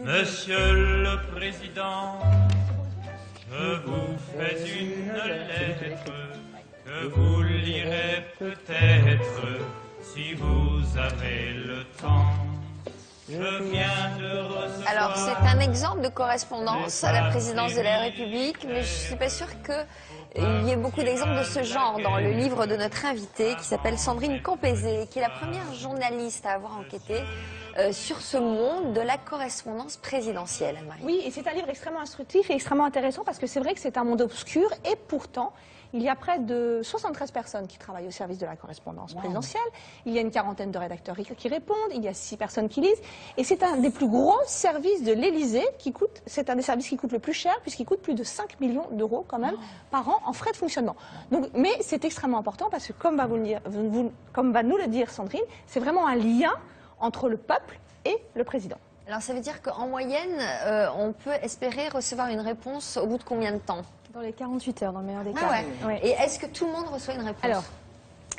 Monsieur le Président, je vous fais une lettre que vous lirez peut-être si vous avez le temps. Je viens de recevoir... Alors, c'est un exemple de correspondance à la présidence de la République, mais je ne suis pas sûre qu'il y ait beaucoup d'exemples de ce genre dans le livre de notre invitée, qui s'appelle Sandrine Campézé, qui est la première journaliste à avoir enquêté sur ce monde de la correspondance présidentielle. Anne-Marie. Oui, et c'est un livre extrêmement instructif et extrêmement intéressant parce que c'est vrai que c'est un monde obscur et pourtant, il y a près de 73 personnes qui travaillent au service de la correspondance présidentielle. Il y a une quarantaine de rédacteurs qui répondent, il y a 6 personnes qui lisent. Et c'est un des plus gros services de l'Élysée qui coûte, c'est un des services qui coûte le plus cher puisqu'il coûte plus de 5 millions d'euros quand même par an en frais de fonctionnement. Donc, mais c'est extrêmement important parce que comme va nous le dire Sandrine, c'est vraiment un lien entre le peuple et le président. Alors ça veut dire qu'en moyenne, on peut espérer recevoir une réponse au bout de combien de temps? Dans les 48 heures, dans le meilleur des cas. Ah ouais. Ouais. Et est-ce que tout le monde reçoit une réponse? Alors,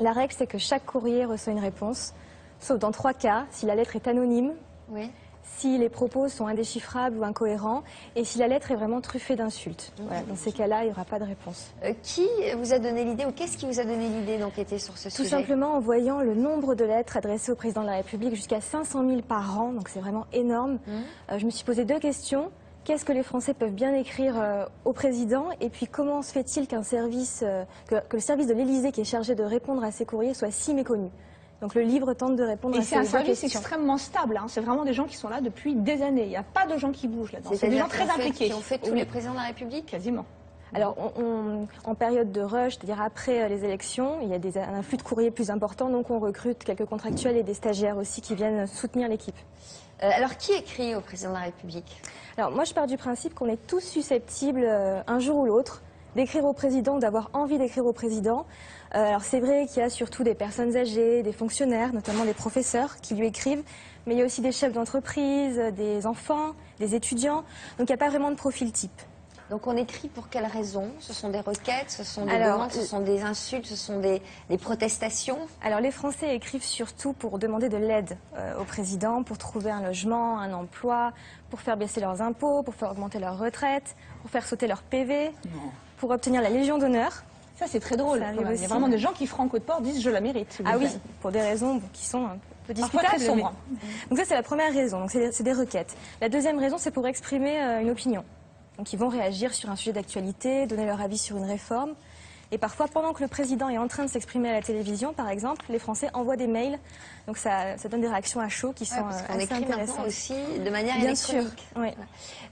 la règle, c'est que chaque courrier reçoit une réponse, sauf dans 3 cas, si la lettre est anonyme, oui. si les propos sont indéchiffrables ou incohérents, et si la lettre est vraiment truffée d'insultes. Voilà, dans ces cas-là, il n'y aura pas de réponse. Qui vous a donné l'idée, ou qu'est-ce qui vous a donné l'idée d'enquêter sur ce sujet? Tout simplement en voyant le nombre de lettres adressées au président de la République, jusqu'à 500 000 par an, donc c'est vraiment énorme. Je me suis posé 2 questions. Qu'est-ce que les Français peuvent bien écrire au président? Et puis comment se fait-il qu'un service, que le service de l'Élysée qui est chargé de répondre à ces courriers soit si méconnu? Donc le livre tente de répondre à ces questions. Et c'est un service extrêmement stable, hein. C'est vraiment des gens qui sont là depuis des années. Il n'y a pas de gens qui bougent là-dedans. C'est des gens très impliqués. Qui ont fait tous les présidents de la République? Quasiment. Alors, en période de rush, c'est-à-dire après les élections, il y a un flux de courriers plus important, donc on recrute quelques contractuels et des stagiaires aussi qui viennent soutenir l'équipe. Alors, qui écrit au président de la République? Alors, moi, je pars du principe qu'on est tous susceptibles, un jour ou l'autre, d'écrire au président, d'avoir envie d'écrire au président. Alors, c'est vrai qu'il y a surtout des personnes âgées, des fonctionnaires, notamment des professeurs qui lui écrivent, mais il y a aussi des chefs d'entreprise, des enfants, des étudiants, donc il n'y a pas vraiment de profil type. Donc on écrit pour quelles raisons? Ce sont des requêtes, ce sont des demandes, ce sont des insultes, ce sont des protestations? Alors les Français écrivent surtout pour demander de l'aide au président, pour trouver un logement, un emploi, pour faire baisser leurs impôts, pour faire augmenter leur retraite, pour faire sauter leur PV, pour obtenir la Légion d'honneur. Ça c'est très drôle. Il y a vraiment des gens qui franc côte port disent je la mérite. Ah oui, pour des raisons qui sont un peu discutables. Parfois très sombres. Donc ça c'est la première raison, donc c'est des requêtes. La deuxième raison c'est pour exprimer une opinion. Donc ils vont réagir sur un sujet d'actualité, donner leur avis sur une réforme. Et parfois, pendant que le président est en train de s'exprimer à la télévision, par exemple, les Français envoient des mails. Donc ça donne des réactions à chaud qui sont assez écrit intéressantes. Maintenant aussi de manière Bien électronique. sûr, oui.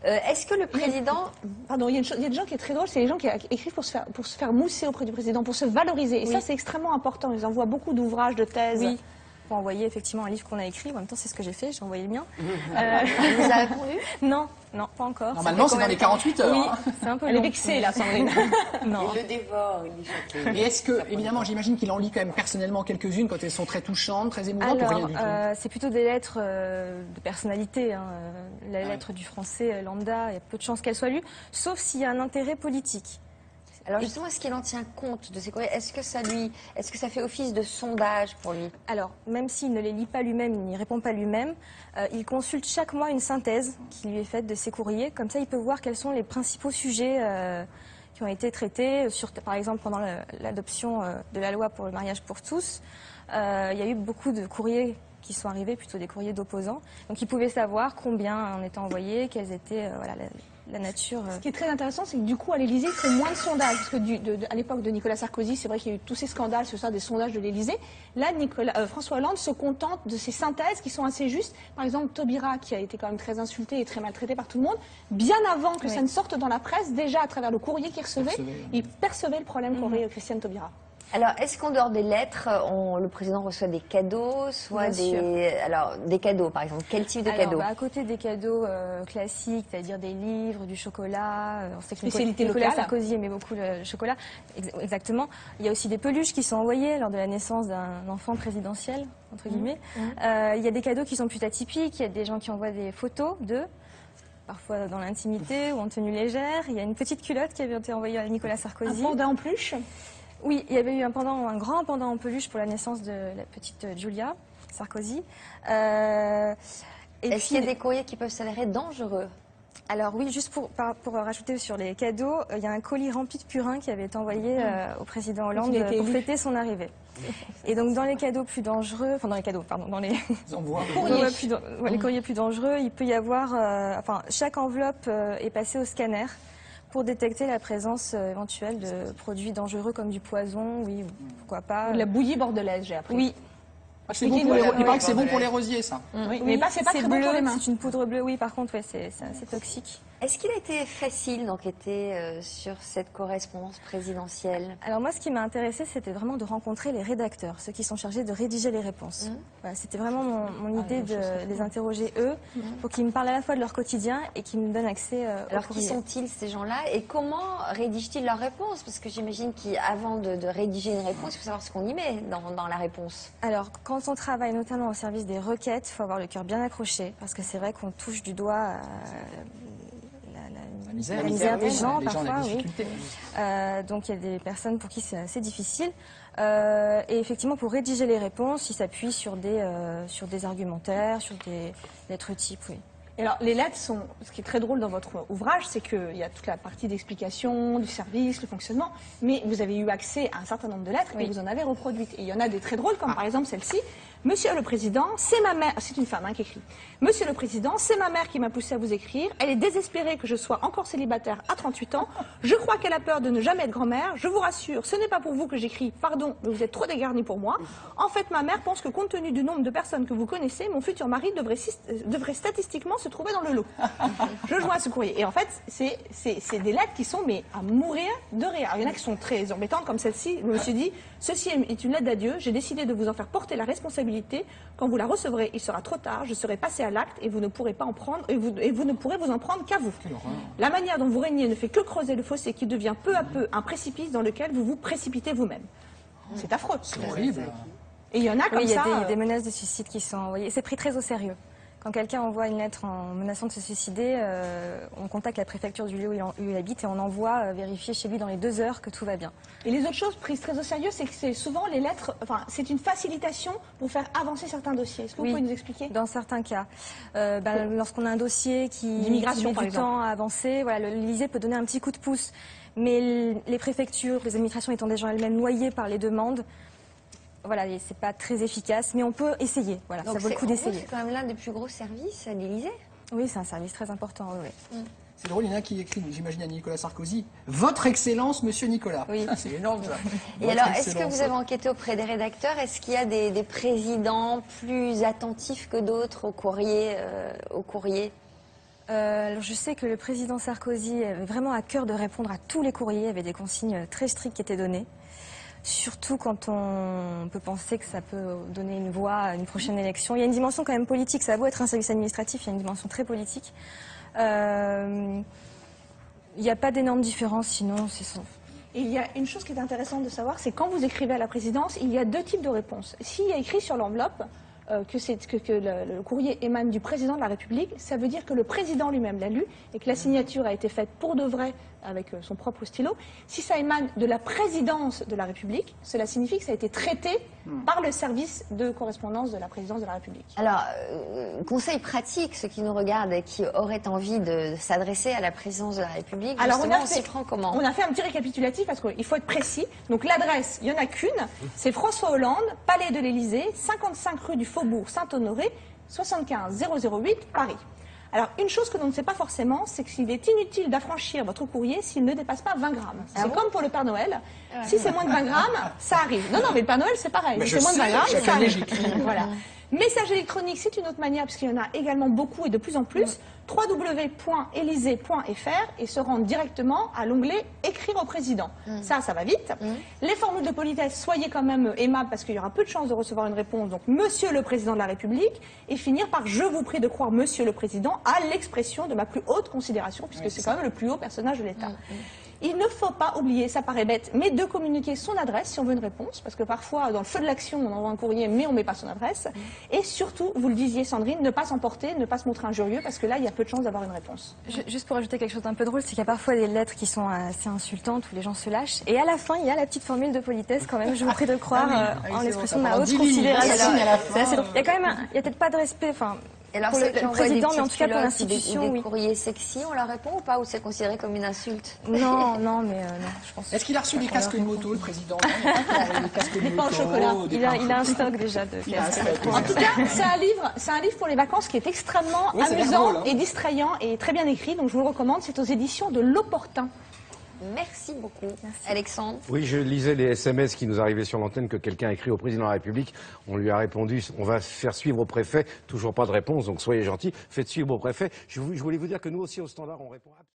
Est-ce que le président... Pardon, il y a des gens qui est très drôle, c'est les gens qui écrivent pour se faire mousser auprès du président, pour se valoriser. Et ça, c'est extrêmement important. Ils envoient beaucoup d'ouvrages, de thèses. Oui. Pour envoyer effectivement un livre qu'on a écrit. En même temps, c'est ce que j'ai fait, j'ai envoyé le mien. Il vous a répondu? Non, pas encore. Normalement, c'est dans les 48 heures. Oui, hein. c'est un peu Elle est long. vexée, là, Sandrine. Non. Il le dévore, il dit Jacqueline. Et est-ce que, évidemment, j'imagine qu'il en lit quand même personnellement quelques-unes quand elles sont très touchantes, très émouvantes ou rien du tout? C'est plutôt des lettres de personnalité. Hein. La lettre du français lambda, il y a peu de chances qu'elle soit lue, sauf s'il y a un intérêt politique. Alors justement, est-ce qu'il en tient compte de ces courriers? Est-ce que ça fait office de sondage pour lui? Alors, même s'il ne les lit pas lui-même, il n'y répond pas lui-même, il consulte chaque mois une synthèse qui lui est faite de ses courriers. Comme ça, il peut voir quels sont les principaux sujets qui ont été traités. Par exemple, pendant l'adoption de la loi pour le mariage pour tous, il y a eu beaucoup de courriers qui sont arrivés, plutôt des courriers d'opposants. Donc, il pouvait savoir combien en étaient envoyés, quelles étaient la nature. Ce qui est très intéressant, c'est que du coup, à l'Élysée, ils font moins de sondages. Parce que à l'époque de Nicolas Sarkozy, c'est vrai qu'il y a eu tous ces scandales, ce sont des sondages de l'Élysée. Là, François Hollande se contente de ces synthèses qui sont assez justes. Par exemple, Taubira, qui a été quand même très insulté et très maltraité par tout le monde, bien avant que ça ne sorte dans la presse, déjà à travers le courrier qu'il recevait, il percevait le problème qu'aurait Christiane Taubira. Alors, est-ce qu'en dehors des lettres, le président reçoit des cadeaux, soit des cadeaux, par exemple? Quel type de cadeaux? À côté des cadeaux classiques, c'est-à-dire des livres, du chocolat, on sait que spécialité Nicolas locale. Sarkozy aimait beaucoup le chocolat, exactement. Il y a aussi des peluches qui sont envoyées lors de la naissance d'un enfant présidentiel, entre guillemets. Il y a des cadeaux qui sont plus atypiques, il y a des gens qui envoient des photos d'eux, parfois dans l'intimité ou en tenue légère. Il y a une petite culotte qui avait été envoyée à Nicolas Sarkozy. Un panda en peluche? Oui, il y avait eu un grand pendant en peluche pour la naissance de la petite Julia Sarkozy. Est-ce qu'il y a des courriers qui peuvent s'avérer dangereux? Alors oui, juste pour rajouter sur les cadeaux, il y a un colis rempli de purin qui avait été envoyé au président Hollande pour fêter son arrivée. Et donc dans les cadeaux plus dangereux, enfin dans les cadeaux, pardon, dans les les courriers plus dangereux, il peut y avoir, chaque enveloppe est passée au scanner pour détecter la présence éventuelle de produits dangereux comme du poison, oui, pourquoi pas. De la bouillie bordelaise, j'ai appris. Oui. C'est bon pour il paraît que c'est bon pour les rosiers, ça. Oui, mais c'est pas très bon pour les mains. C'est une poudre bleue, oui, par contre, ouais, c'est assez toxique. Est-ce qu'il a été facile d'enquêter sur cette correspondance présidentielle? Alors moi, ce qui m'a intéressé, c'était vraiment de rencontrer les rédacteurs, ceux qui sont chargés de rédiger les réponses. Voilà, c'était vraiment mon idée de les interroger eux, pour qu'ils me parlent à la fois de leur quotidien et qu'ils me donnent accès à leur courrier. Alors qui sont-ils ces gens-là et comment rédigent-ils leurs réponses? Parce que j'imagine qu'avant de rédiger une réponse, il faut savoir ce qu'on y met dans la réponse. Alors quand on travaille notamment au service des requêtes, il faut avoir le cœur bien accroché, parce que c'est vrai qu'on touche du doigt la misère des gens, parfois, oui. Donc il y a des personnes pour qui c'est assez difficile. Et effectivement, pour rédiger les réponses, ils s'appuient sur des argumentaires, sur des lettres types, oui. Et alors, les lettres sont... Ce qui est très drôle dans votre ouvrage, c'est qu'il y a toute la partie d'explication, du service, le fonctionnement, mais vous avez eu accès à un certain nombre de lettres et vous en avez reproduites. Et il y en a des très drôles, comme par exemple celle-ci. Monsieur le Président, c'est ma mère... C'est une femme qui écrit. Monsieur le Président, c'est ma mère qui m'a poussé à vous écrire. Elle est désespérée que je sois encore célibataire à 38 ans. Je crois qu'elle a peur de ne jamais être grand-mère. Je vous rassure, ce n'est pas pour vous que j'écris. Pardon, mais vous êtes trop dégarni pour moi. En fait, ma mère pense que compte tenu du nombre de personnes que vous connaissez, mon futur mari devrait statistiquement se trouver dans le lot. Je joins ce courrier. Et en fait, c'est des lettres qui sont mais à mourir de rire. Alors, il y en a qui sont très embêtantes, comme celle-ci. Je me suis dit, ceci est une lettre d'adieu. J'ai décidé de vous en faire porter la responsabilité. Quand vous la recevrez, il sera trop tard. Je serai passé à l'acte et vous ne pourrez pas en prendre et vous ne pourrez vous en prendre qu'à vous. La manière dont vous régnez ne fait que creuser le fossé qui devient peu à peu un précipice dans lequel vous vous précipitez vous-même. C'est affreux. C'est horrible. Et il y en a comme oui, ça. Il y a des menaces de suicide qui sont envoyées. C'est pris très au sérieux. Quand quelqu'un envoie une lettre en menaçant de se suicider, on contacte la préfecture du lieu où il habite et on envoie vérifier chez lui dans les 2 heures que tout va bien. Et les autres choses prises très au sérieux, c'est que c'est souvent les lettres, c'est une facilitation pour faire avancer certains dossiers. Est-ce que vous pouvez nous expliquer? Dans certains cas. Lorsqu'on a un dossier qui met du temps à avancer, voilà, l'Élysée peut donner un petit coup de pouce. Mais les préfectures, les administrations étant déjà elles-mêmes noyées par les demandes, voilà, c'est pas très efficace, mais on peut essayer. Voilà, donc ça vaut le coup d'essayer. C'est quand même l'un des plus gros services à l'Élysée. Oui, c'est un service très important. Oui. C'est drôle, il y en a qui écrit, j'imagine à Nicolas Sarkozy, Votre Excellence, Monsieur Nicolas. Oui. C'est énorme ça. Et alors, est-ce que vous avez enquêté auprès des rédacteurs? Est-ce qu'il y a des présidents plus attentifs que d'autres au courrier alors je sais que le président Sarkozy avait vraiment à cœur de répondre à tous les courriers. Il y avait des consignes très strictes qui étaient données. Surtout quand on peut penser que ça peut donner une voix à une prochaine élection. Il y a une dimension quand même politique, ça a beau être un service administratif, il y a une dimension très politique. Il n'y a pas d'énormes différences, sinon c'est ça. Et il y a une chose qui est intéressante de savoir, c'est quand vous écrivez à la présidence, il y a 2 types de réponses. S'il y a écrit sur l'enveloppe que le courrier émane du président de la République, ça veut dire que le président lui-même l'a lu et que la signature a été faite pour de vrai avec son propre stylo. Si ça émane de la présidence de la République, cela signifie que ça a été traité par le service de correspondance de la présidence de la République. Alors, conseil pratique, ceux qui nous regardent et qui auraient envie de s'adresser à la présidence de la République, alors on s'y prend comment? On a fait un petit récapitulatif parce qu'il faut être précis. Donc l'adresse, il n'y en a qu'une, c'est François Hollande, Palais de l'Élysée, 55 rue du Faubourg Saint-Honoré, 75 008, Paris. Alors, une chose que l'on ne sait pas forcément, c'est qu'il est inutile d'affranchir votre courrier s'il ne dépasse pas 20 grammes. C'est comme pour le Père Noël. Si c'est moins de 20 grammes, ça arrive. Non, mais le Père Noël, c'est pareil. Si c'est moins de 20 grammes, ça arrive. Voilà. Message électronique, c'est une autre manière, parce qu'il y en a également beaucoup et de plus en plus. www.elysée.fr et se rendre directement à l'onglet « Écrire au président ». Ça va vite. Les formules de politesse, soyez quand même aimables parce qu'il y aura peu de chances de recevoir une réponse. Donc, Monsieur le Président de la République, et finir par « Je vous prie de croire Monsieur le Président » à l'expression de ma plus haute considération, puisque c'est quand même le plus haut personnage de l'État. Il ne faut pas oublier, ça paraît bête, mais de communiquer son adresse si on veut une réponse, parce que parfois, dans le feu de l'action, on envoie un courrier, mais on ne met pas son adresse. Et surtout, vous le disiez Sandrine, ne pas s'emporter, ne pas se montrer injurieux, parce que là, il y a peu de chances d'avoir une réponse. Juste pour ajouter quelque chose d'un peu drôle, c'est qu'il y a parfois des lettres qui sont assez insultantes, où les gens se lâchent. Et à la fin, il y a la petite formule de politesse quand même, je vous prie de croire, en l'expression de ma haute considération. Il y a quand même, il y a peut-être pas de respect, enfin... Et alors, pour ceux le qui envoient des président, mais en petites tout cas pour culottes ou l'institution, des oui. courriers sexy, on leur répond ou pas? Ou c'est considéré comme une insulte? Non, non, mais non, je pense. Est-ce qu'il a reçu des qu'on leur casques de répond. moto, le président? Des casques de pains au moto, chocolat. des Il a pains- un stock déjà de Il a un casques. stock. En tout cas, c'est un livre pour les vacances qui est extrêmement Oui, ça a l'air amusant drôle, hein. et distrayant et très bien écrit. Donc je vous le recommande. C'est aux éditions de L'Opportun. Merci beaucoup, Alexandre. Oui, je lisais les SMS qui nous arrivaient sur l'antenne que quelqu'un a écrit au président de la République. On lui a répondu, on va faire suivre au préfet. Toujours pas de réponse, donc soyez gentils, faites suivre au préfet. Je voulais vous dire que nous aussi au Standard, on répond absolument.